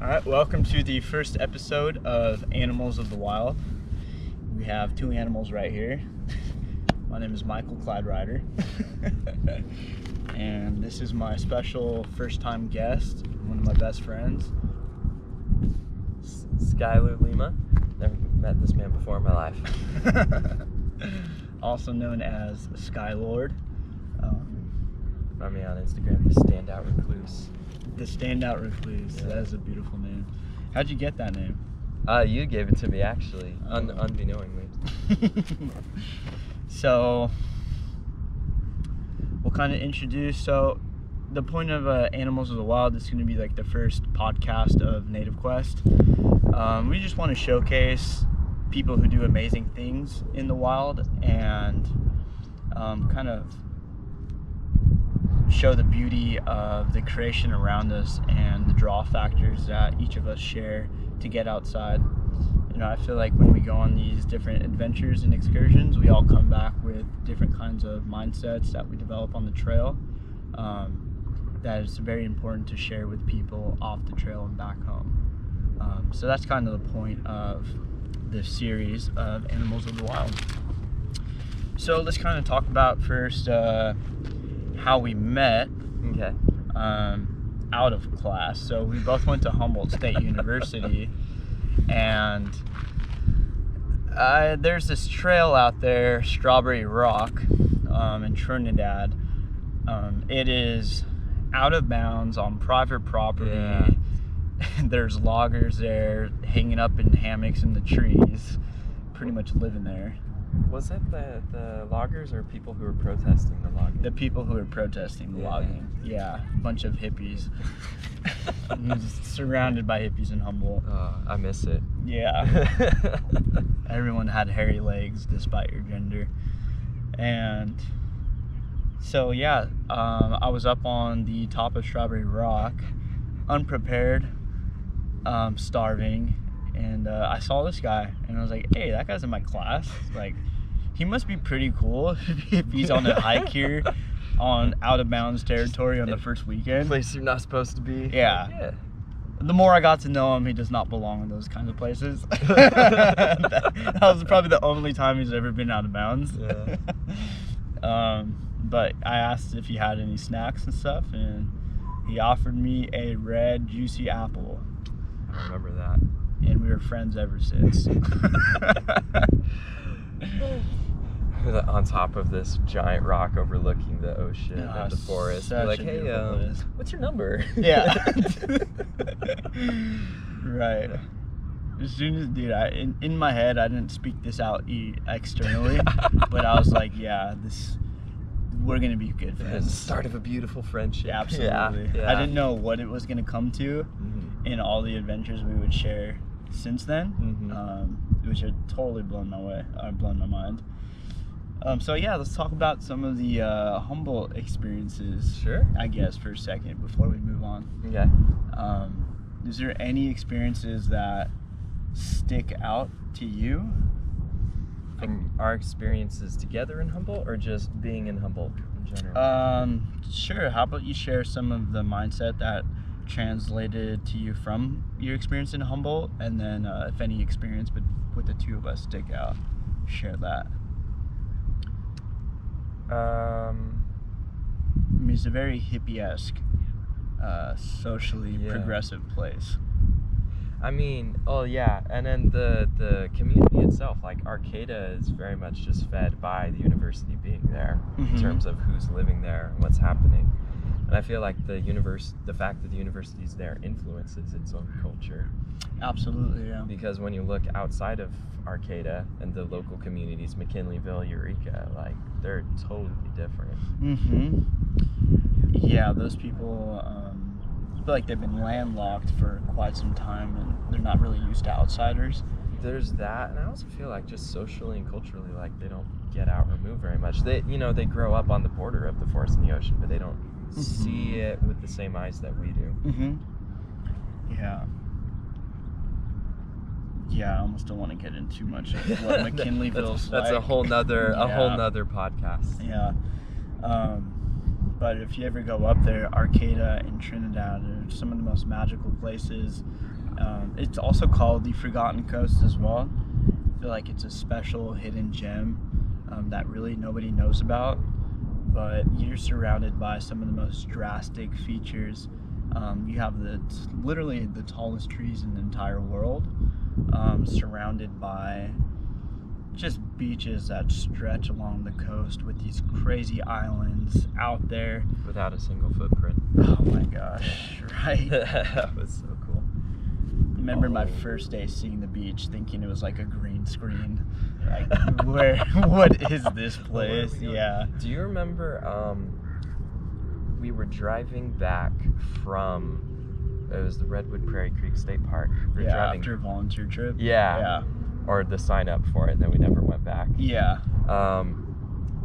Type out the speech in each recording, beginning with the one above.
All right, welcome to the first episode of Animals of the Wild. We have two animals right here. My name is Michael Clyde Ryder. And this is my special first-time guest, one of my best friends. Skylar, Lima. Never met this man before in my life. Also known as Skylord. Find me on Instagram, the Standout Recluse. The Standout Recluse. Yeah. That is a beautiful name. How'd you get that name? You gave it to me, actually, unbeknowingly. So, we'll kind of introduce. So, the point of Animals of the Wild is going to be like the first podcast of Native Quest. We just want to showcase people who do amazing things in the wild and kind of show the beauty of the creation around us and the draw factors that each of us share to get outside. You know, I feel like when we go on these different adventures and excursions, we all come back with different kinds of mindsets that we develop on the trail. That is very important to share with people off the trail and back home. So that's kind of the point of this series of Animals of the Wild. So let's kind of talk about first how we met. Okay. Out of class. So we both went to Humboldt State University, and there's this trail out there, Strawberry Rock, in Trinidad. It is out of bounds on private property. Yeah. There's loggers there hanging up in hammocks in the trees, pretty much living there. Was it the loggers or people who were protesting the logging? The people who were protesting the logging. Yeah, a bunch of hippies. Just surrounded by hippies in Humboldt. Oh, I miss it. Yeah. Everyone had hairy legs despite your gender. And so, yeah, I was up on the top of Strawberry Rock, unprepared, starving. And I saw this guy, and I was like, hey, that guy's in my class. Like, he must be pretty cool if he's on a hike here on out-of-bounds territory on the first weekend. Place you're not supposed to be. Yeah. The more I got to know him, he does not belong in those kinds of places. that was probably the only time he's ever been out of bounds. Yeah. But I asked if he had any snacks and stuff, and he offered me a red, juicy apple. I remember that. And we were friends ever since. On top of this giant rock overlooking the ocean and the forest. Be like, hey, what's your number? Yeah. Right. As soon as, dude, in my head, I didn't speak this out externally, but I was like, yeah, we're going to be good friends. It's the start of a beautiful friendship. Yeah, absolutely. Yeah. I didn't know what it was going to come to in all the adventures we would share since then, which had totally blown my mind. So yeah, let's talk about some of the Humboldt experiences. Sure. I guess for a second before we move on. Okay. Is there any experiences that stick out to you? From our experiences together in Humboldt, or just being in Humboldt in general? Sure. How about you share some of the mindset that translated to you from your experience in Humboldt, and then if any experience with the two of us stick out, share that. I mean, it's a very hippie-esque, socially progressive place. I mean, oh yeah, and then the community itself, like Arcata is very much just fed by the university being there in terms of who's living there and what's happening. And I feel like the fact that the university is there influences its own culture. Absolutely, yeah. Because when you look outside of Arcata and the local communities, McKinleyville, Eureka, like they're totally different. Yeah, those people, I feel like they've been landlocked for quite some time, and they're not really used to outsiders. There's that, and I also feel like just socially and culturally, like they don't get out or move very much. They grow up on the border of the forest and the ocean, but they don't see it with the same eyes that we do. Yeah, I almost don't want to get into too much of what McKinleyville's that's like. a whole nother podcast. Yeah. But if you ever go up there, Arcata and Trinidad some of the most magical places. It's also called the Forgotten Coast as well. I feel like it's a special hidden gem that really nobody knows about, but you're surrounded by some of the most drastic features. You have literally the tallest trees in the entire world, surrounded by just beaches that stretch along the coast with these crazy islands out there. Without a single footprint. Oh my gosh, right? That was so cool. Remember my first day seeing the beach, thinking it was like a green screen. Like, what is this place? Yeah. Do you remember, we were driving back from, it was the Redwood Prairie Creek State Park. We were driving, after a volunteer trip. Yeah. Or the sign up for it, and then we never went back. Yeah.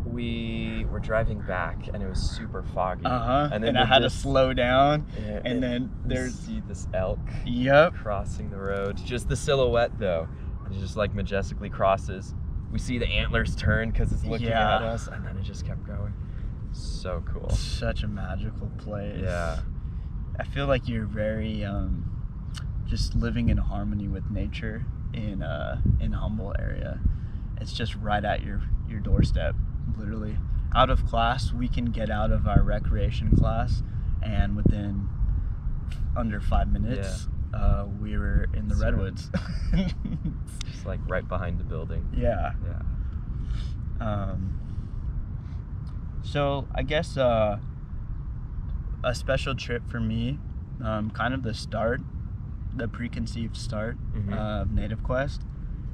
We were driving back, and it was super foggy. And then I had to slow down, and then there's see this elk. Yep. Crossing the road. Just the silhouette, though. It just like majestically crosses. We see the antlers turn because it's looking at us, and then it just kept going. So cool. Such a magical place. Yeah. I feel like you're very just living in harmony with nature in Humboldt area. It's just right at your doorstep, literally. Out of class, we can get out of our recreation class, and within under 5 minutes, we were in the redwoods. Just like right behind the building. Yeah. So I guess a special trip for me, kind of the preconceived start of Native Quest,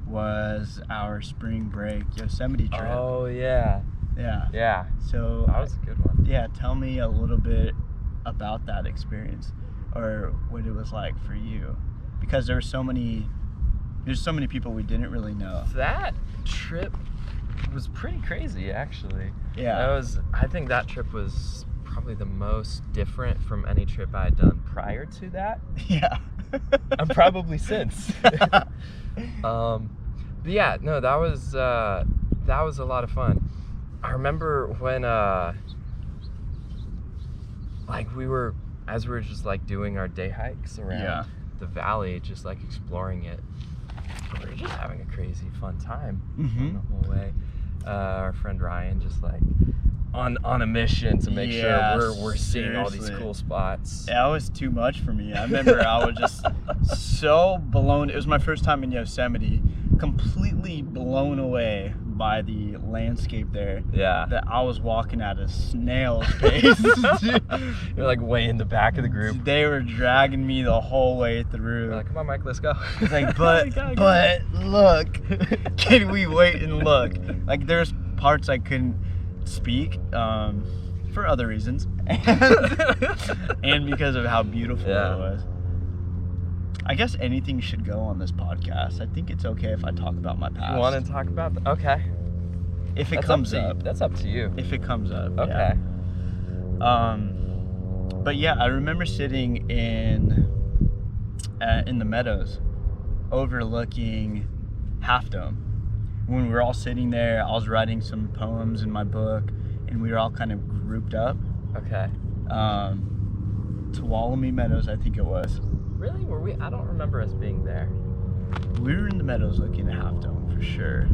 was our spring break Yosemite trip. Oh yeah. So that was a good one. Yeah, tell me a little bit about that experience, or what it was like for you, because there's so many people we didn't really know. That trip was pretty crazy, actually. Yeah. I think that trip was probably the most different from any trip I had done prior to that. Yeah. And probably since. But yeah, no, that was a lot of fun. I remember when we were just like doing our day hikes around the valley, just like exploring it. We were just having a crazy fun time the whole way. Our friend Ryan just like on a mission to make sure we're seeing all these cool spots. That was too much for me. I remember I was just so blown. It was my first time in Yosemite, completely blown away by the landscape there. Yeah. That I was walking at a snail's pace. You're like way in the back of the group. They were dragging me the whole way through. We're like, come on, Mike, let's go. It's like, but look, can we wait and look? Like, there's parts I couldn't speak for other reasons, and because of how beautiful it was. I guess anything should go on this podcast. I think it's okay if I talk about my past. You want to talk about that? Okay. If it comes up. That's up to you. If it comes up. Okay. Yeah. But yeah, I remember sitting in the meadows, overlooking Half Dome. When we were all sitting there, I was writing some poems in my book, and we were all kind of grouped up. Okay. Tuolumne Meadows, I think it was. Really? Were we? I don't remember us being there. We were in the meadows looking at Half Dome for sure.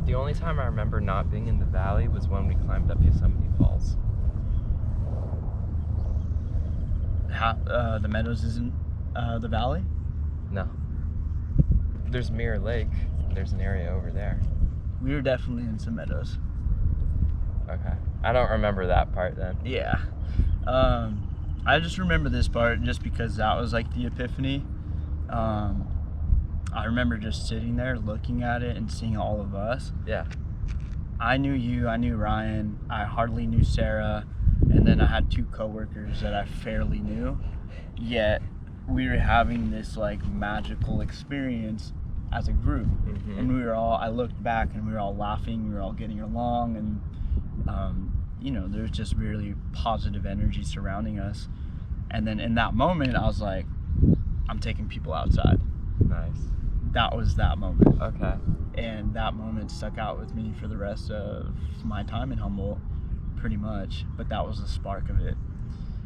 The only time I remember not being in the valley was when we climbed up Yosemite Falls. The meadows isn't the valley? No. There's Mirror Lake. There's an area over there. We were definitely in some meadows. Okay. I don't remember that part then. Yeah. I just remember this part just because that was like the epiphany. I remember just sitting there looking at it and seeing all of us. Yeah. I knew you, I knew Ryan, I hardly knew Sarah, and then I had 2 coworkers that I fairly knew. Yet we were having this like magical experience as a group. And I looked back and we were all laughing, we were all getting along, and there's just really positive energy surrounding us. And then in that moment, I was like, I'm taking people outside. Nice. That was that moment. Okay. And that moment stuck out with me for the rest of my time in Humboldt, pretty much. But that was the spark of it.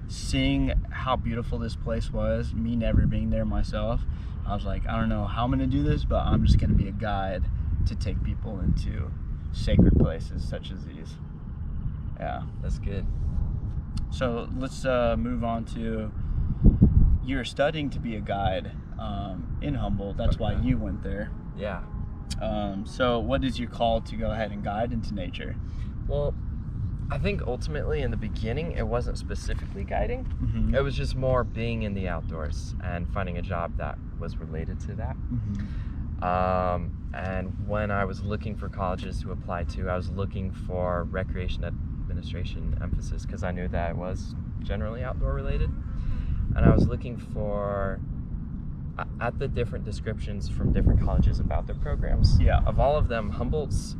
seeing how beautiful this place was, me never being there myself, I was like, I don't know how I'm going to do this, but I'm just going to be a guide to take people into sacred places such as these. Yeah. That's good. So let's move on to, you're studying to be a guide in Humboldt. That's why you went there. Yeah. So what is your call to go ahead and guide into nature? Well, I think ultimately in the beginning, it wasn't specifically guiding. Mm-hmm. It was just more being in the outdoors and finding a job that was related to that. Mm-hmm. And when I was looking for colleges to apply to, I was looking for recreation administration emphasis because I knew that it was generally outdoor related. And I was looking for, at the different descriptions from different colleges about their programs. Yeah. Of all of them, Humboldt's,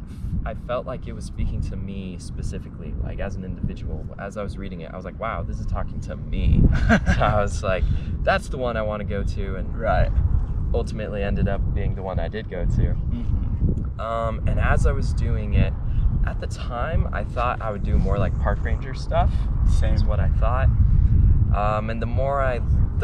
I felt like it was speaking to me specifically, like as an individual. As I was reading it, I was like, wow, this is talking to me. So I was like, that's the one I want to go to. And Right. ultimately ended up being the one I did go to. Mm-hmm. And as I was doing it, at the time, I thought I would do more like park ranger stuff. Same. Is what I thought. And the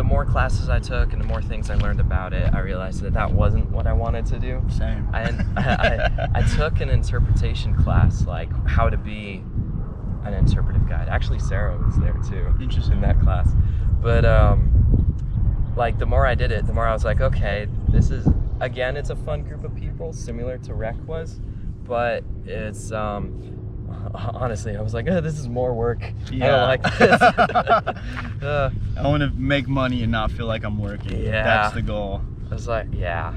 more classes I took and the more things I learned about it, I realized that wasn't what I wanted to do. Same. And I took an interpretation class, like how to be an interpretive guide. Actually, Sarah was there too. Interesting. In that class. But like the more I did it, the more I was like, okay, this is, again, it's a fun group of people, similar to Rec was, but it's honestly, I was like, oh, this is more work. Yeah. I don't like this. I want to make money and not feel like I'm working. Yeah. That's the goal. I was like, yeah.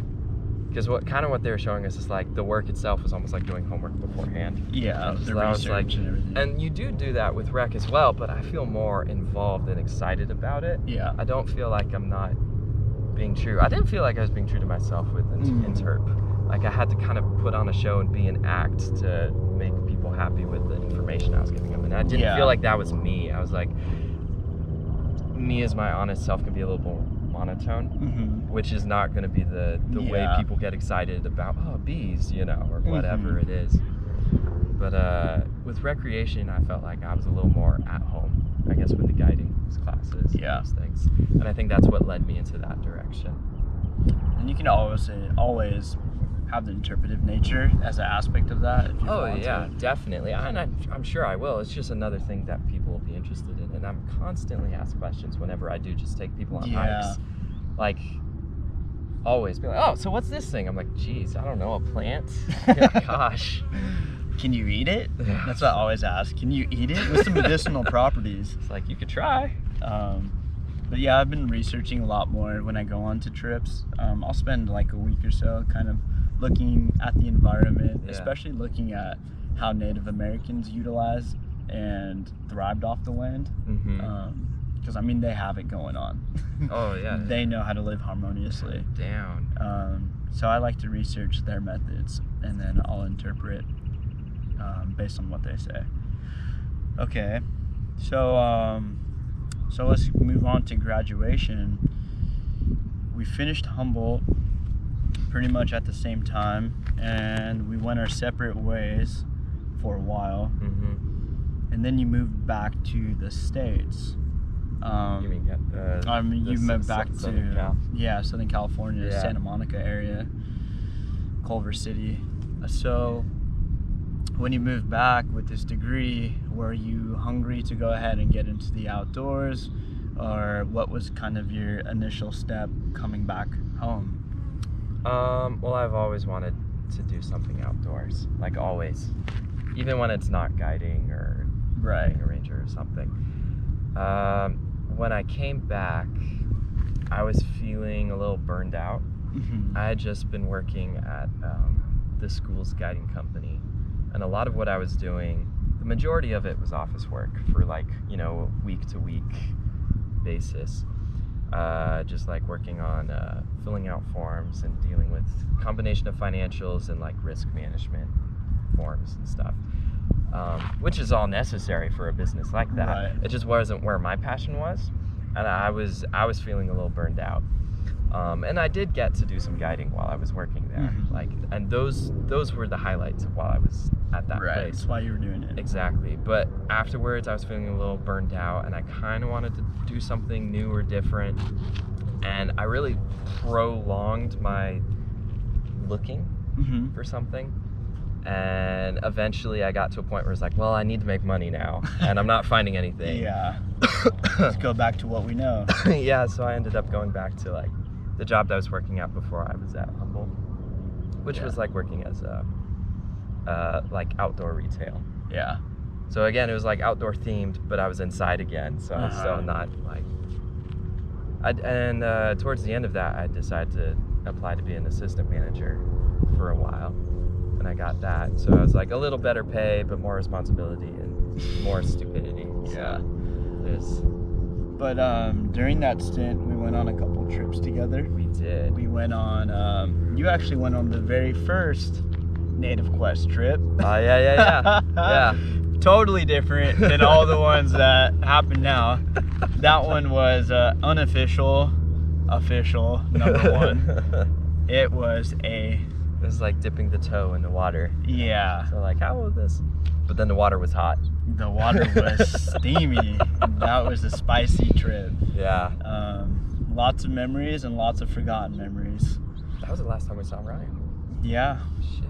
Because what they were showing us is like the work itself was almost like doing homework beforehand. Yeah, the So I was research and everything. And you do that with Rec as well, but I feel more involved and excited about it. Yeah. I don't feel like I'm not being true. I didn't feel like I was being true to myself with Interp. Like I had to kind of put on a show and be an act to make people happy with the information I was giving them. And I didn't feel like that was me. I was like, me as my honest self can be a little more monotone, which is not going to be the way people get excited about, oh, bees, or whatever it is. But with recreation, I felt like I was a little more at home, I guess, with the guiding classes and those things. And I think that's what led me into that direction. And you can always have the interpretive nature as an aspect of that. If you want to. Definitely. And I'm sure I will. It's just another thing that people will be interested in. And I'm constantly asked questions whenever I do just take people on hikes. Like, always be like, oh, so what's this thing? I'm like, geez, I don't know, a plant? Gosh. Can you eat it? That's what I always ask. Can you eat it? What's the medicinal properties? It's like, you could try. But yeah, I've been researching a lot more when I go on to trips. I'll spend like a week or so kind of looking at the environment, especially looking at how Native Americans utilized and thrived off the land. Because, they have it going on. Oh, yeah. They know how to live harmoniously. Down. So I like to research their methods, and then I'll interpret based on what they say. Okay. So let's move on to graduation. We finished Humboldt pretty much at the same time, and we went our separate ways for a while. And then you moved back to the States. You mean you moved back to Southern Cal? Southern California, Santa Monica area, Culver City. So when you moved back with this degree, were you hungry to go ahead and get into the outdoors, or what was kind of your initial step coming back home? Well, I've always wanted to do something outdoors, like always, even when it's not guiding or being a ranger or something. When I came back, I was feeling a little burned out. I had just been working at the school's guiding company, and a lot of what I was doing, the majority of it was office work for week to week basis. Just like working on filling out forms and dealing with combination of financials and like risk management forms and stuff, which is all necessary for a business like that. It just wasn't where my passion was, and I was feeling a little burned out. And I did get to do some guiding while I was working there. And those were the highlights of while I was at that Right, place. that's why you were doing it. Exactly. But afterwards, I was feeling a little burned out, and I kind of wanted to do something new or different. And I really prolonged my looking for something. And eventually, I got to a point where it's like, well, I need to make money now, and I'm not finding anything. Yeah. Let's go back to what we know. Yeah, so I ended up going back to like the job that I was working at before I was at Humboldt, which was like working as a like outdoor retail. Yeah. So again, it was like outdoor themed, but I was inside again, so I was still not like. Towards the end of that, I decided to apply to be an assistant manager for a while, and I got that. So I was like a little better pay, but more responsibility and more stupidity. Yeah. So but during that stint, we went on a couple trips together. we did. We went on, you actually went on the very first Native Quest trip. Yeah. Totally different than all the ones that happen now. That one was unofficial, official, number one. It was It was like dipping the toe in the water. Yeah. So like, how was this? But then the water was hot. The water was steamy. That was a spicy trip. Yeah. Lots of memories and lots of forgotten memories. That was the last time we saw Ryan. Yeah. Shit.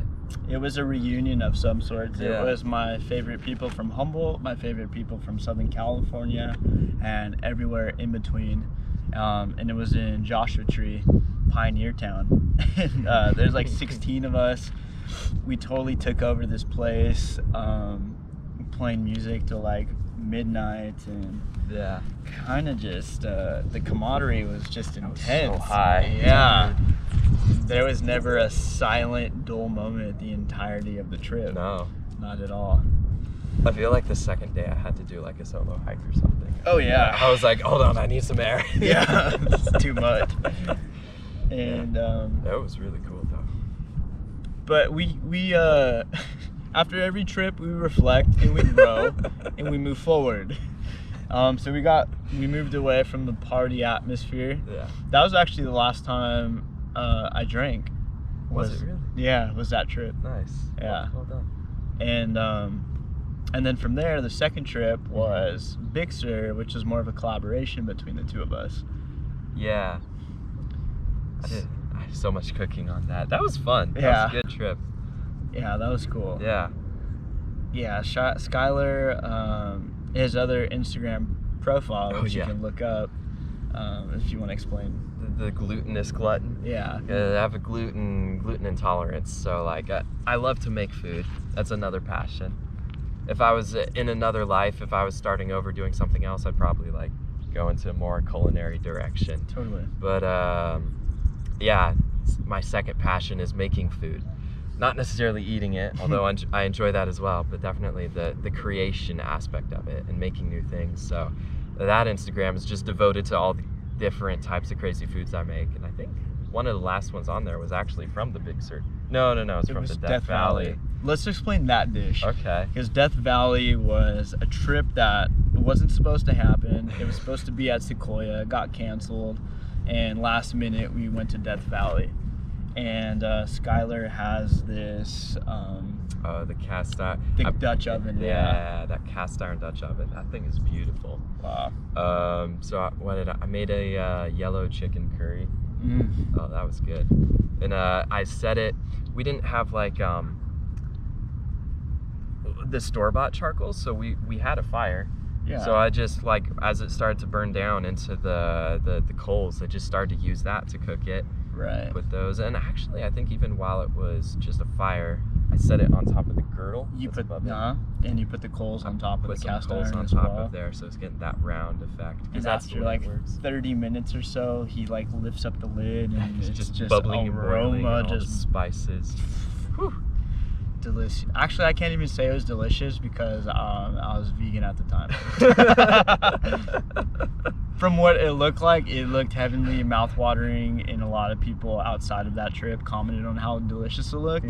It was a reunion of some sorts. Yeah. It was my favorite people from Humboldt, my favorite people from Southern California, and everywhere in between. And it was in Joshua Tree, Pioneer Town. There's like 16 of us. We totally took over this place, playing music till like midnight, and Yeah. kind of just the camaraderie was just intense. So high. Yeah. There was never a silent, dull moment the entirety of the trip. No. Not at all. I feel like the second day I had to do like a solo hike or something. Oh yeah. I was like, hold on, I need some air. Yeah, it's too much. And That was really cool though. but we after every trip we reflect and we grow and we move forward. So we moved away from the party atmosphere. Yeah. That was actually the last time I drank. Was it really? Yeah, was that trip. Nice. Yeah. Well done. And then from there, the second trip was Big Sur, which was more of a collaboration between the two of us. Yeah. I had so much cooking on that. That was fun. That Yeah. was a good trip. Yeah, that was cool. Yeah. Yeah, Skylar, his other Instagram profile, which you can look up if you want to explain. The glutinous glutton. Yeah. I have a gluten intolerance, so like I love to make food. That's another passion. If I was in another life, if I was starting over doing something else, I'd probably like go into a more culinary direction. Totally. But yeah, my second passion is making food. Not necessarily eating it, although I enjoy that as well, but definitely the creation aspect of it and making new things. So that Instagram is just devoted to all the different types of crazy foods I make. And I think one of the last ones on there was actually from the Big Sur. No, it's from the Death Valley. Let's explain that dish. Okay. Because Death Valley was a trip that wasn't supposed to happen. It was supposed to be at Sequoia, got canceled, and last minute we went to Death Valley. And Skylar has this The cast iron. thick Dutch oven. Yeah, that cast iron Dutch oven. That thing is beautiful. Wow. So I made a yellow chicken curry. Oh, that was good. And I set it. We didn't have like the store-bought charcoal, so we had a fire. Yeah. So I just like, as it started to burn down into the coals, I just started to use that to cook it. Right. Put those, and actually I think even while it was just a fire, I set it on top of the girdle. You that's put above it. and you put the coals on top of Put the some cast coals iron on as top well. of there, so it's getting that round effect. And Because that's after the way like it works. 30 minutes or so, he like lifts up the lid and It's it's just bubbling and boiling, aroma, and all the just spices. Whew. delicious. Actually, I can't even say it was delicious because I was vegan at the time. From what it looked like, it looked heavenly, mouth-watering, and a lot of people outside of that trip commented on how delicious it looked.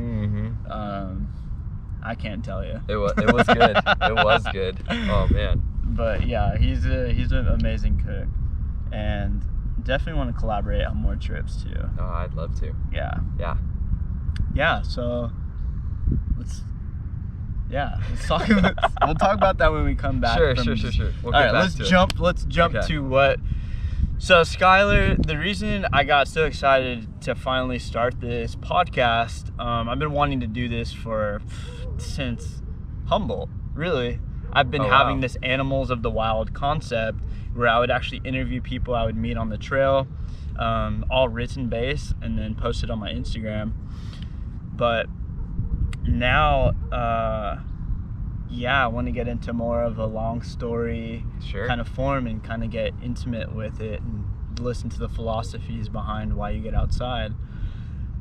I can't tell you. It was good. It was good. Oh man. But yeah, he's an amazing cook. And definitely want to collaborate on more trips too. Oh, I'd love to. Yeah. So let's talk about. We'll talk about that when we come back. Sure. We'll all get right, back to it. Let's jump Okay. to what. So Skylar, the reason I got so excited to finally start this podcast, I've been wanting to do this since Humboldt. Really, I've been having this animals of the wild concept where I would actually interview people I would meet on the trail, all written base, and then post it on my Instagram. But now, I want to get into more of a long story kind of form and kind of get intimate with it and listen to the philosophies behind why you get outside.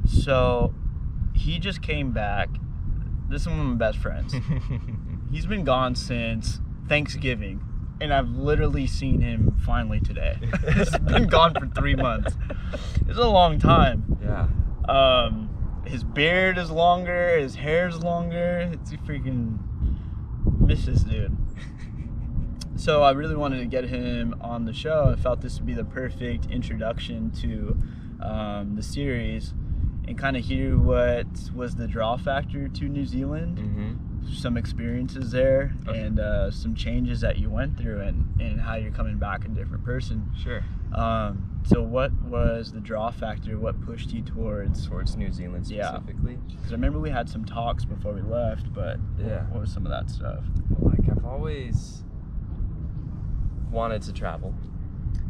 So he just came back. This is one of my best friends. He's been gone since Thanksgiving, and I've literally seen him finally today. He's been gone for 3 months. It's a long time. Yeah. His beard is longer, his hair's longer. It's a freaking miss this dude. So I really wanted to get him on the show. I felt this would be the perfect introduction to the series and kind of hear what was the draw factor to New Zealand, some experiences there, and some changes that you went through and how you're coming back a different person. Sure. So what was the draw factor? What pushed you towards New Zealand specifically? Because I remember we had some talks before we left, but what was some of that stuff? Like, I've always wanted to travel.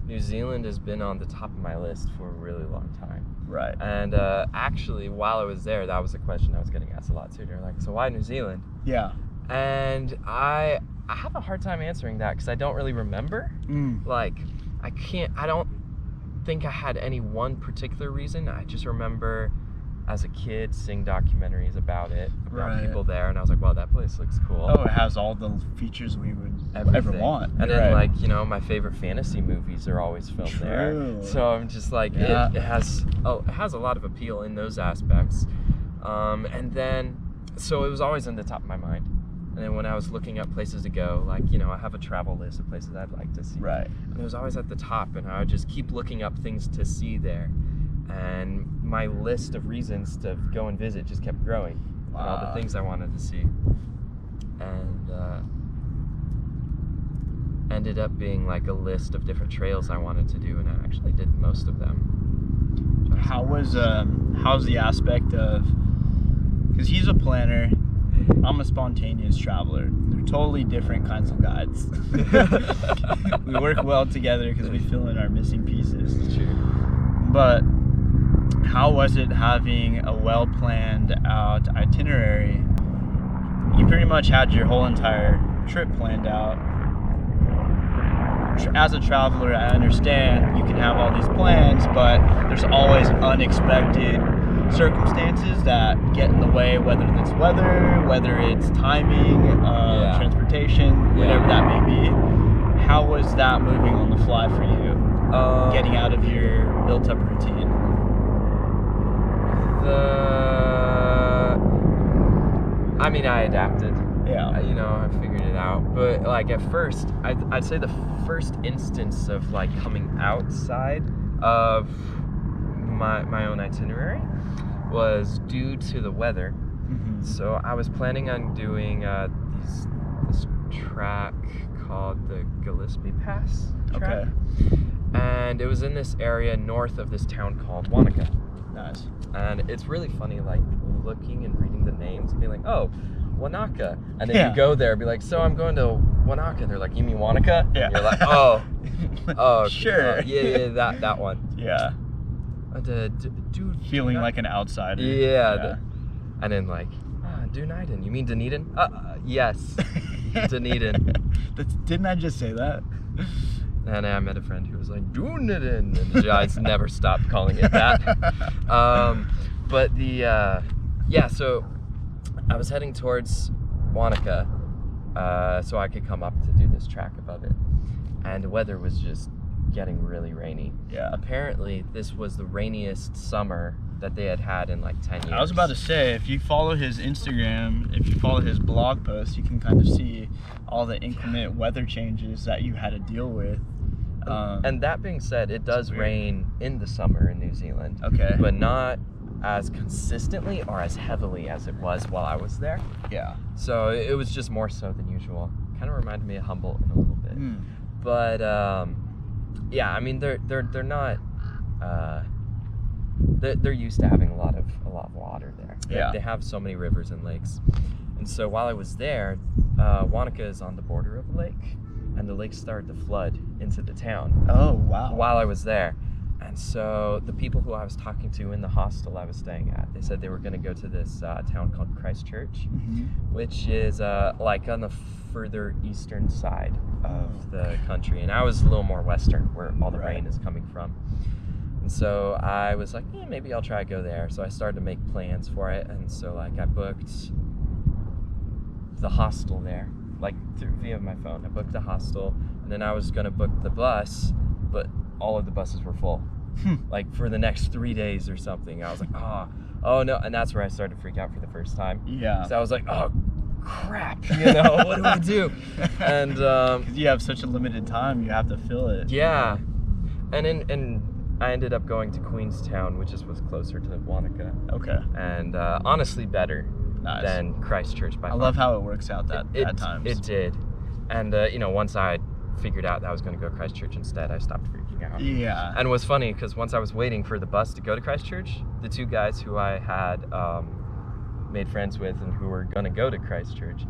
New Zealand has been on the top of my list for a really long time. Right. And actually, while I was there, that was a question I was getting asked a lot too. They're like, so why New Zealand? Yeah. And I have a hard time answering that because I don't really remember. Like, I don't think I had any one particular reason. I just remember as a kid seeing documentaries about people there, and I was like, wow, that place looks cool. Oh, it has all the features we would ever want. And then, like, you know, my favorite fantasy movies are always filmed there. So I'm just like, it has a lot of appeal in those aspects. And then, so it was always in the top of my mind. And then when I was looking up places to go, like, you know, I have a travel list of places I'd like to see. Right. And it was always at the top, and I would just keep looking up things to see there. And my list of reasons to go and visit just kept growing. Wow. And all the things I wanted to see. And ended up being like a list of different trails I wanted to do, and I actually did most of them. How's the aspect of, because he's a planner, I'm a spontaneous traveler. They're totally different kinds of guides. We work well together because we fill in our missing pieces. True. But how was it having a well-planned out itinerary? You pretty much had your whole entire trip planned out. As a traveler, I understand you can have all these plans, but there's always unexpected circumstances that get in the way, whether it's weather, whether it's timing, transportation, whatever that may be. How was that moving on the fly for you? Getting out of your built-up routine? I mean, I adapted. Yeah. You know, I figured it out. But, like, at first, I'd say the first instance of, like, coming outside of my own itinerary was due to the weather. So I was planning on doing this track called the Gillespie Pass track. Okay. And it was in this area north of this town called Wanaka. Nice. And it's really funny, like, looking and reading the names and being like, oh, Wanaka. And then you go there and be like, so I'm going to Wanaka. And they're like, you mean Wanaka? Yeah. And you're like, oh, sure. That one. Yeah. Dude, feeling like an outsider. Yeah. And then, like, Dunedin. You mean Dunedin? Yes. Dunedin. Didn't I just say that? And I met a friend who was like, Dunedin. And I never stopped calling it that. But so I was heading towards Wanaka so I could come up to do this track above it. And the weather was just getting really rainy. Yeah. Apparently, this was the rainiest summer that they had in like 10 years. I was about to say, if you follow his Instagram, if you follow his blog posts, you can kind of see all the inclement weather changes that you had to deal with And that being said, it does rain in the summer in New Zealand. Okay. But not as consistently or as heavily as it was while I was there. Yeah. So it was just more so than usual. Kind of reminded me of Humboldt in a little bit. But yeah, I mean they're not they're used to having a lot of water there. Yeah. They have so many rivers and lakes. And so while I was there, Wanaka is on the border of a lake, and the lake started to flood into the town. Oh, wow. While I was there. And so the people who I was talking to in the hostel I was staying at, they said they were going to go to this town called Christchurch, which is like on the further eastern side of the country. And I was a little more western, where all the rain is coming from. And so I was like, maybe I'll try to go there. So I started to make plans for it. And so like I booked the hostel there, like via my phone. I booked the hostel, and then I was going to book the bus, but all of the buses were full. Like for the next 3 days or something. I was like, oh no. And that's where I started to freak out for the first time. Yeah. So I was like, oh crap, what do we do? And 'cause you have such a limited time, you have to fill it. Yeah. And I ended up going to Queenstown, which was closer to Wanaka. Okay. And honestly better than Christchurch by far. I love how it works out at times. It did. And once I figured out that I was going to go to Christchurch instead, I stopped freaking out. Yeah. And it was funny because once I was waiting for the bus to go to Christchurch, the two guys who I had made friends with and who were going to go to Christchurch,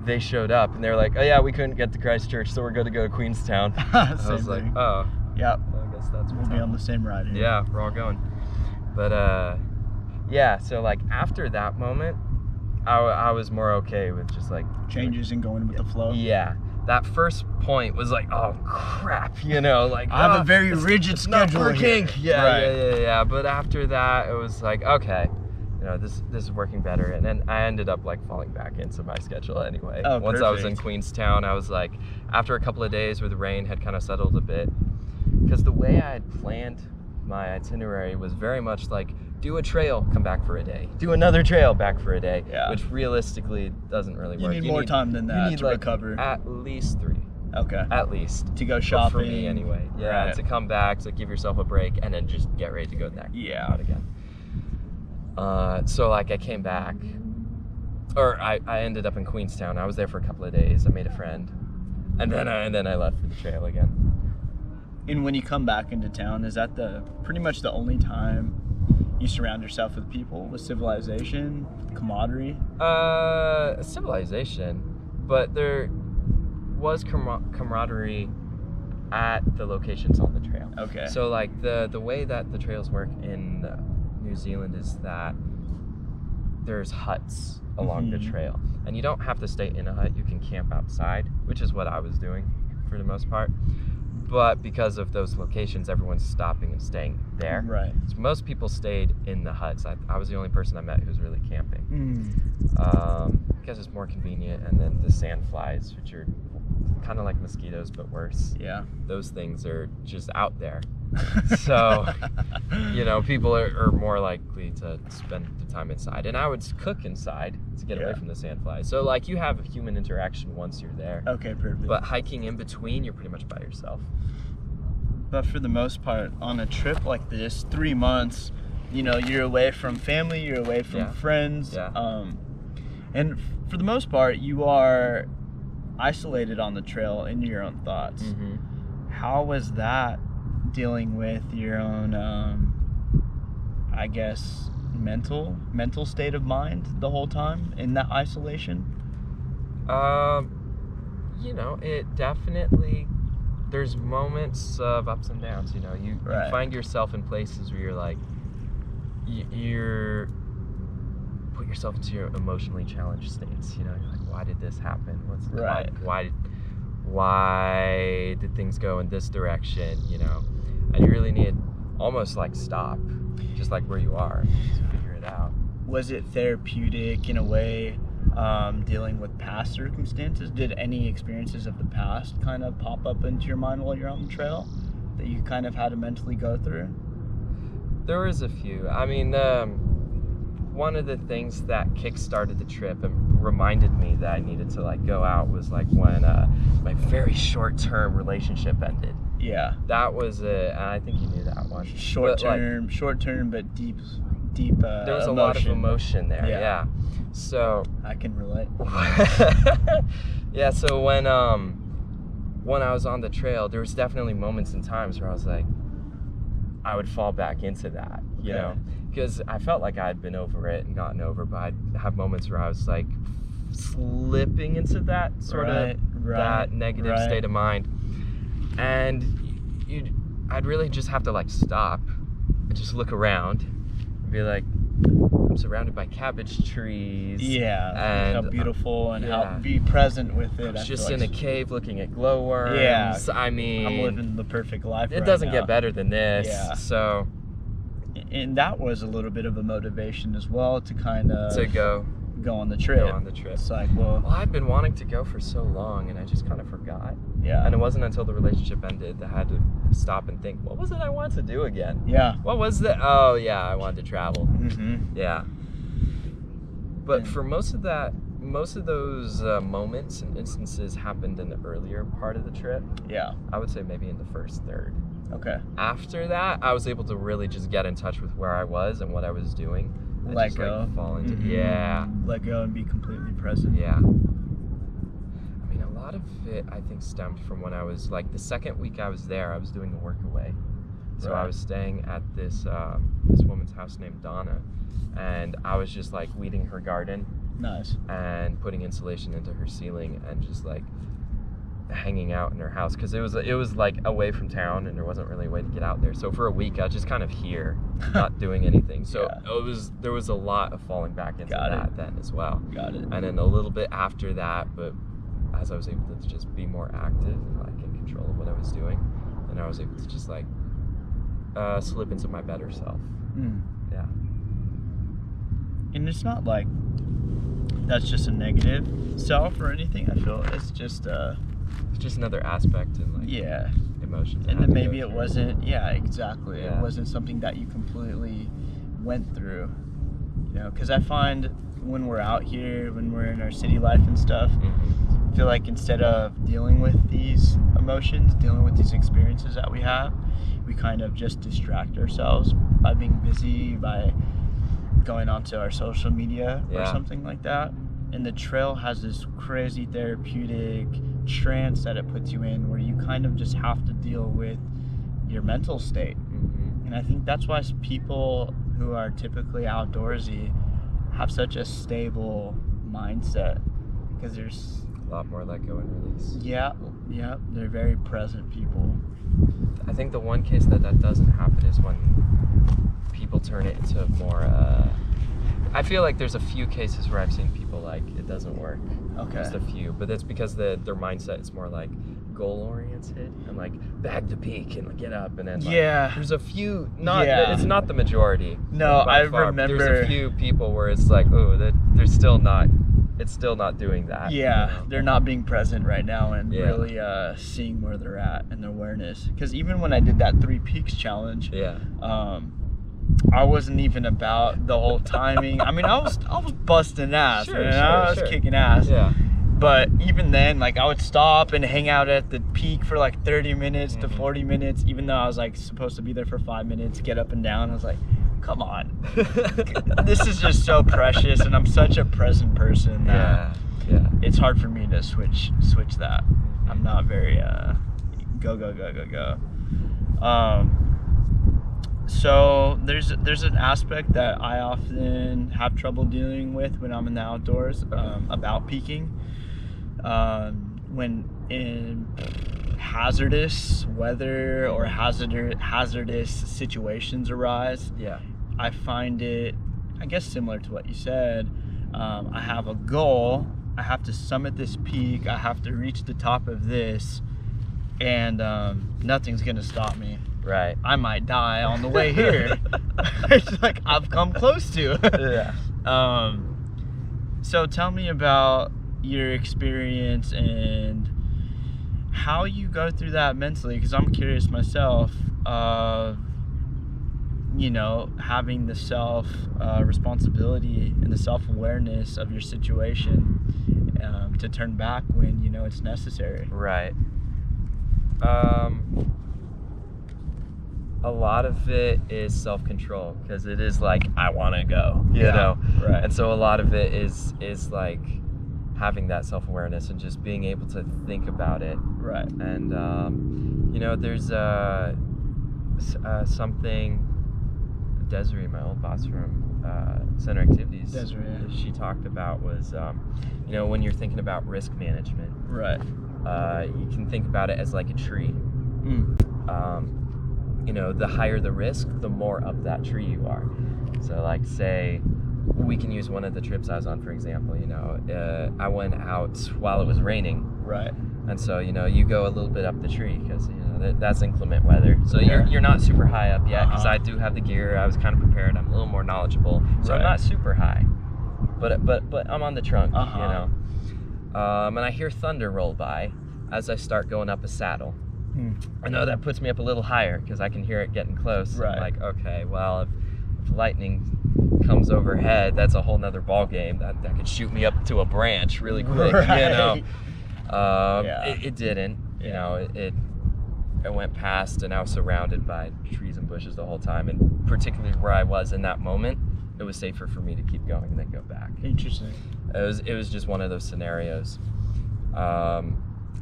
they showed up and they were like, oh yeah, we couldn't get to Christchurch, so we're going to go to Queenstown. I was like, oh. Yeah. Well, I guess we'll be on the same ride here. Yeah, we're all going. But yeah, so like after that moment, I was more okay with just like changes and going with the flow. Yeah. That first point was like, oh crap, like I have a very rigid schedule. Not working. Here. Yeah. But after that, it was like, okay, this is working better. And then I ended up like falling back into my schedule anyway. Oh, Once perfect. I was in Queenstown, I was like, after a couple of days where the rain had kind of settled a bit, because the way I had planned my itinerary was very much like, do a trail, come back for a day. Do another trail, back for a day. Yeah. Which realistically doesn't really work. You need more time than that to recover. At least 3. Okay. At least. To go shopping. For me anyway. Yeah, right. To come back, to give yourself a break, and then just get ready to go back out again. So like I came back, or I ended up in Queenstown. I was there for a couple of days. I made a friend, and then I left for the trail again. And when you come back into town, is that pretty much the only time you surround yourself with people, with civilization, camaraderie? Civilization, but there was camaraderie at the locations on the trail. Okay. So like the way that the trails work in New Zealand is that there's huts along the trail, and you don't have to stay in a hut. You can camp outside, which is what I was doing for the most part. But because of those locations, everyone's stopping and staying there. Right. So most people stayed in the huts. I was the only person I met who was really camping. Because it's more convenient. And then the sand flies, which are kind of like mosquitoes, but worse. Yeah. Those things are just out there. So, people are more likely to spend the time inside. And I would cook inside to get away from the sand flies. So, like, you have human interaction once you're there. Okay, perfect. But hiking in between, you're pretty much by yourself. But for the most part, on a trip like this, 3 months, you're away from family, you're away from friends. Yeah. And for the most part, you are isolated on the trail in your own thoughts. How was that dealing with your own, I guess, mental state of mind the whole time in that isolation? It definitely, there's moments of ups and downs. You find yourself in places where you're like, you're put yourself into your emotionally challenged states. You're like, why did this happen? Why did things go in this direction? And you really need almost like stop, just like where you are, just figure it out. Was it therapeutic in a way, dealing with past circumstances? Did any experiences of the past kind of pop up into your mind while you're on the trail that you kind of had to mentally go through? There was a few. I mean, one of the things that kick-started the trip and reminded me that I needed to go out was when my very short-term relationship ended. Yeah. That was it. I think you knew that one. Short term, but deep. There was a lot of emotion there. Yeah. So I can relate. Yeah. So when I was on the trail, there was definitely moments and times where I was like, I would fall back into that, you know, because I felt like I had been over it and gotten over, but I'd have moments where I was like slipping into that sort of that negative state of mind, and I'd really just have to like stop and just look around and be like, I'm surrounded by cabbage trees. Yeah, and how beautiful and how be present with it. I'm just in a cave looking at glowworms. Yeah, I mean, I'm living the perfect life. It doesn't get better than this. Yeah. So, and that was a little bit of a motivation as well to kind of go on the trip. It's like, well, I'd been wanting to go for so long, and I just kind of forgot. Yeah. And it wasn't until the relationship ended that I had to stop and think, what was it I wanted to do again? Yeah. What was that? Oh, yeah, I wanted to travel. Mm-hmm. Yeah. But for most of those moments and instances happened in the earlier part of the trip. Yeah. I would say maybe in the first third. Okay. After that, I was able to really just get in touch with where I was and what I was doing. And let just, go. Like, fall into, let go and be completely present. Yeah. I mean, a lot of it, I think, stemmed from when I was, like, the second week I was there, I was doing a workaway. So I was staying at this woman's house named Donna, and I was just, like, weeding her garden. Nice. And putting insulation into her ceiling and just, like, hanging out in her house, because it was like away from town and there wasn't really a way to get out there. So for a week I was just kind of here, not doing anything. So there was a lot of falling back into that then as well. Got it. And then a little bit after that, but as I was able to just be more active and like in control of what I was doing, then I was able to just like slip into my better self. Yeah. And it's not like that's just a negative self or anything. I feel it's just another aspect and like emotions. And then maybe it wasn't exactly. Yeah. It wasn't something that you completely went through. You know, because I find when we're out here, when we're in our city life and stuff, I feel like instead of dealing with these emotions, dealing with these experiences that we have, we kind of just distract ourselves by being busy, by going onto our social media or something like that. And the trail has this crazy therapeutic trance that it puts you in where you kind of just have to deal with your mental state. And I think that's why people who are typically outdoorsy have such a stable mindset, because there's a lot more let go and release. Yeah, they're very present people. I think the one case that doesn't happen is when people turn it into more I feel like there's a few cases where I've seen people like it doesn't work. Okay. Just a few, but that's because their mindset is more like goal oriented and like bag the peak and like, get up and then like, there's a few it's not the majority. No, I remember there's a few people where it's like they're still not doing that. Yeah, you know? They're not being present right now and really seeing where they're at and their awareness. Because even when I did that 3 Peaks challenge, I wasn't even about the whole timing. I mean, I was busting ass, I was kicking ass. Yeah. But even then, like, I would stop and hang out at the peak for like 30 minutes to 40 minutes, even though I was like supposed to be there for 5 minutes, get up and down. I was like, come on. This is just so precious, and I'm such a present person that it's hard for me to switch that. I'm not very go. So there's an aspect that I often have trouble dealing with when I'm in the outdoors about peaking. When in hazardous weather or hazardous situations arise, I find it, I guess, similar to what you said. I have a goal. I have to summit this peak. I have to reach the top of this, and nothing's gonna stop me. Right. I might die on the way here. It's like I've come close to. So tell me about your experience and how you go through that mentally, because I'm curious myself of, you know, having the self responsibility and the self-awareness of your situation to turn back when you know it's necessary. Right. a lot of it is self-control, because it is like, I want to go, you know? Right. And so a lot of it is like having that self-awareness and just being able to think about it. Right. And, you know, there's something Desiree, my old boss from Center Activities, Desiree, yeah. she talked about was, you know, when you're thinking about risk management, Right. You can think about it as like a tree. You know, the higher the risk, the more up that tree you are. So like, say, we can use one of the trips I was on, for example. You know, I went out while it was raining. Right. And so, you know, you go a little bit up the tree because, you know, that's inclement weather. So you're not super high up yet, because I do have the gear. I was kind of prepared. I'm a little more knowledgeable. So I'm not super high. But I'm on the trunk, you know. And I hear thunder roll by as I start going up a saddle. I know that puts me up a little higher because I can hear it getting close. Right. I'm like, okay, well, if lightning comes overhead, that's a whole nother ball game. That could shoot me up to a branch really quick, right. you know. It didn't, you know. It went past, and I was surrounded by trees and bushes the whole time. And particularly where I was in that moment, it was safer for me to keep going and then go back. Interesting. It was just one of those scenarios.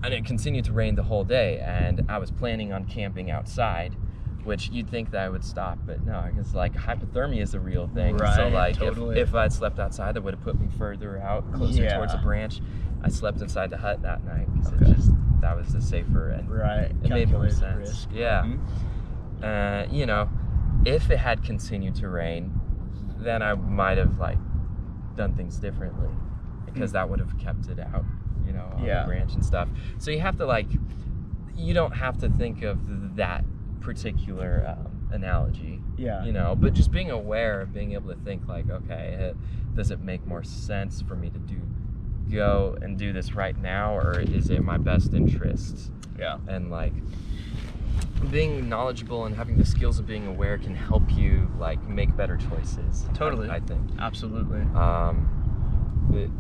And it continued to rain the whole day, and I was planning on camping outside, which you'd think that I would stop, but no, because like hypothermia is a real thing. Right, so like totally. if I'd slept outside, that would have put me further out, closer towards a branch. I slept inside the hut that night because that was the safer, and it made more sense. Risk. Yeah. You know, if it had continued to rain, then I might have like done things differently, because that would have kept it out, you know, on the branch and stuff. So you have to like, you don't have to think of that particular analogy, you know, but just being aware of being able to think like, okay, does it make more sense for me to go and do this right now, or is it my best interest? And like, being knowledgeable and having the skills of being aware can help you like make better choices. Totally. I think. Absolutely.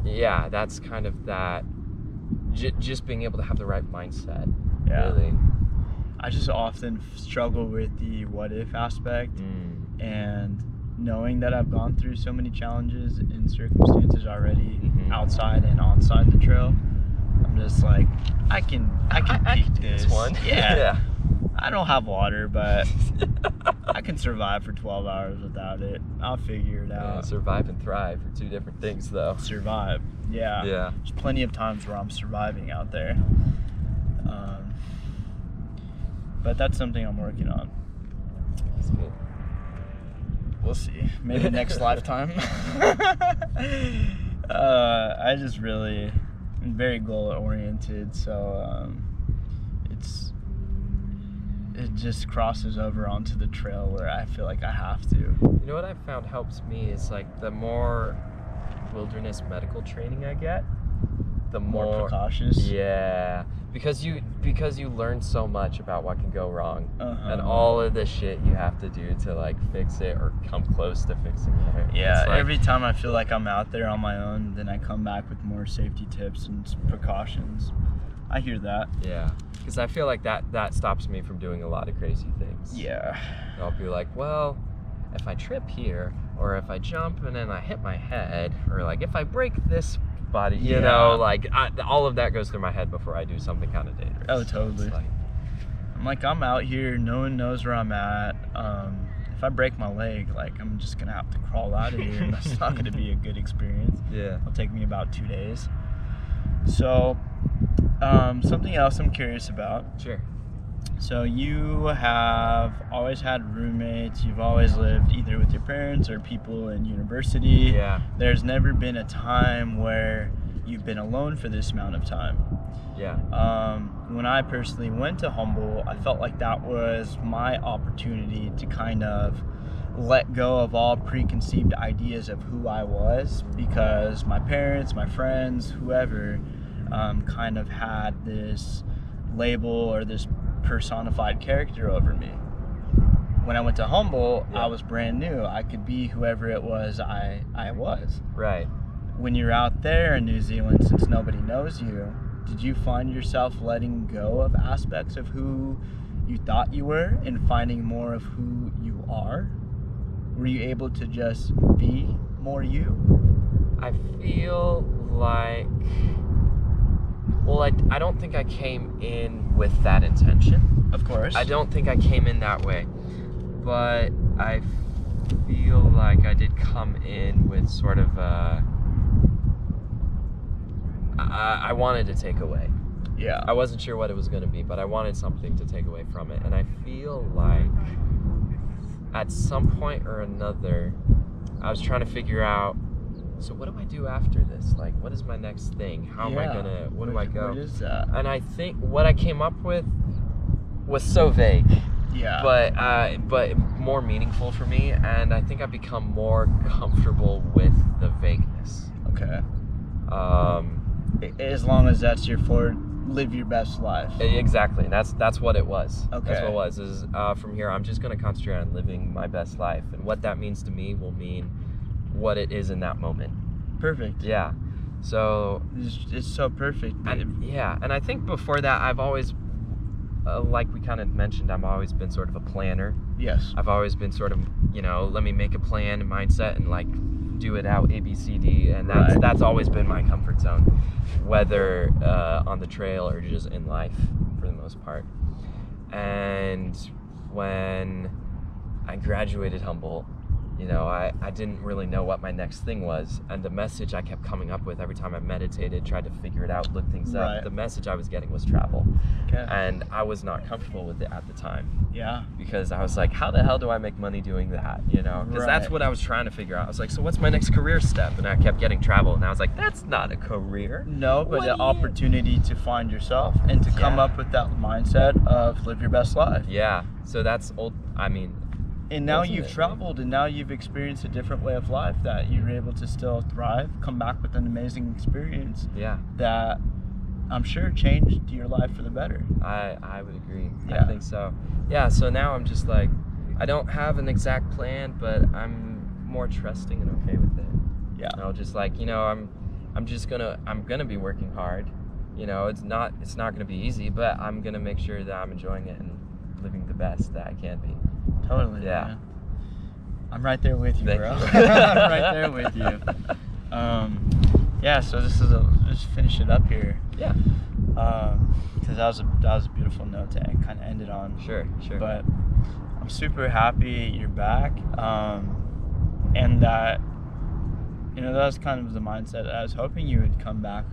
Yeah, that's kind of that. Just being able to have the right mindset. Yeah. Really. I just often struggle with the what if aspect, and knowing that I've gone through so many challenges and circumstances already, outside and onside the trail. I'm just like, I can peak this one. Yeah. I don't have water, but I can survive for 12 hours without it. I'll figure it out. Survive and thrive are two different things, though. Survive. Yeah. There's plenty of times where I'm surviving out there. But that's something I'm working on. That's good. We'll see. Maybe next lifetime. I just really am very goal oriented, so it just crosses over onto the trail where I feel like I have to. You know what I've found helps me is like the more wilderness medical training I get, the more precautious. Yeah, because you learn so much about what can go wrong, and all of the shit you have to do to like fix it or come close to fixing it. Yeah, like, every time I feel like I'm out there on my own, then I come back with more safety tips and precautions. I hear that. Yeah, because I feel like that stops me from doing a lot of crazy things. Yeah. I'll be like, well, if I trip here, or if I jump and then I hit my head, or like if I break this body, you know, like all of that goes through my head before I do something kind of dangerous. Oh, totally. I'm out here, no one knows where I'm at. If I break my leg, like I'm just gonna have to crawl out of here, and that's not gonna be a good experience. Yeah. It'll take me about 2 days. So, something else I'm curious about. Sure. So you have always had roommates, you've always lived either with your parents or people in university. Yeah. There's never been a time where you've been alone for this amount of time. Yeah. When I personally went to Humboldt, I felt like that was my opportunity to kind of let go of all preconceived ideas of who I was, because my parents, my friends, whoever, kind of had this label or this personified character over me. When I went to Humboldt, I was brand new. I could be whoever it was I was. Right. When you're out there in New Zealand, since nobody knows you, did you find yourself letting go of aspects of who you thought you were and finding more of who you are? Were you able to just be more you? I feel like, well, I don't think I came in with that intention. Of course. I don't think I came in that way, but I feel like I did come in with sort of I wanted to take away. Yeah. I wasn't sure what it was going to be, but I wanted something to take away from it. And I feel like at some point or another, I was trying to figure out, so what do I do after this? Like, what is my next thing? How am I going to, where do I go? What is that? And I think what I came up with was so vague. Yeah. But more meaningful for me, and I think I've become more comfortable with the vagueness. Okay. As long as that's your forward, live your best life. Exactly, and that's what it was. Okay. That's what it was. Is from here, I'm just going to concentrate on living my best life, and what that means to me will mean what it is in that moment. Perfect. Yeah. So it's so perfect. And I think before that, I've always, like we kind of mentioned, I've always been sort of a planner. Yes. I've always been sort of, let me make a plan and mindset and like do it out, A, B, C, D, and that's always been my comfort zone, whether on the trail or just in life for the most part. And when I graduated Humboldt, I didn't really know what my next thing was, and the message I kept coming up with every time I meditated, tried to figure it out, look things up, the message I was getting was travel. Okay. And I was not comfortable with it at the time. Yeah. Because I was like, how the hell do I make money doing that? Because that's what I was trying to figure out. I was like, so what's my next career step? And I kept getting travel, and I was like, that's not a career. No, but the opportunity to find yourself and to come up with that mindset of live your best life. Yeah. So that's and now you've traveled, and now you've experienced a different way of life that you're able to still thrive, come back with an amazing experience. Yeah. That I'm sure changed your life for the better. I would agree. Yeah. I think so. Yeah, so now I'm just like, I don't have an exact plan, but I'm more trusting and okay with it. Yeah. Just like, I'm gonna be working hard. It's not gonna be easy, but I'm gonna make sure that I'm enjoying it and living the best that I can be. Totally. Yeah. Man. I'm right there with you, Thank bro. you. I'm right there with you. So just finish it up here. Yeah. Because that was a beautiful note to kind of end it on. Sure. But I'm super happy you're back, and that that was kind of the mindset I was hoping you would come back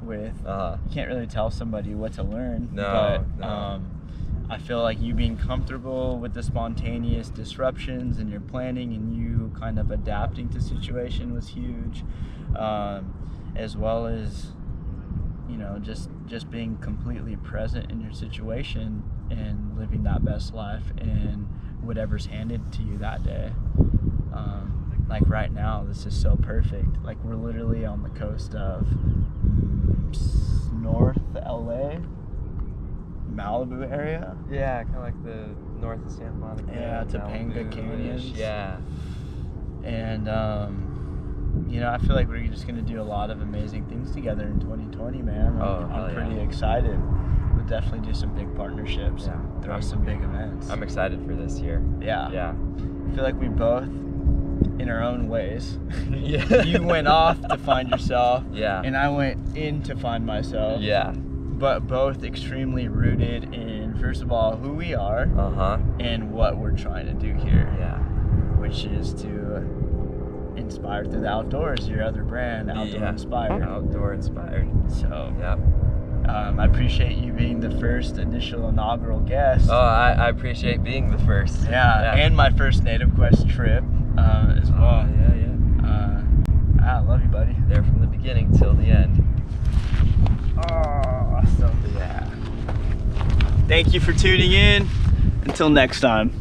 with. You can't really tell somebody what to learn. No. I feel like you being comfortable with the spontaneous disruptions and your planning and you kind of adapting to situation was huge, as well as just being completely present in your situation and living that best life in whatever's handed to you that day. Like right now, this is so perfect. Like we're literally on the coast of North LA, Malibu area. Yeah, kind of like the north of Santa Monica. Yeah, Topanga Malibu-ish. Canyons. Yeah. And I feel like we're just gonna do a lot of amazing things together in 2020, man. I'm pretty excited. We'll definitely do some big partnerships. Yeah. Throw some big events. I'm excited for this year. Yeah. Yeah. I feel like we both, in our own ways. Yeah. You went off to find yourself. Yeah. And I went in to find myself. Yeah. But both extremely rooted in, first of all, who we are. And what we're trying to do here. Yeah. Which is to inspire through the outdoors. Your other brand, Outdoor Inspired. Outdoor Inspired. So. Yep. I appreciate you being the first inaugural guest. Oh, I appreciate being the first. Yeah. And my first Native Quest trip as well. I love you, buddy. There from the beginning till the end. Awesome. Yeah. Thank you for tuning in. Until next time.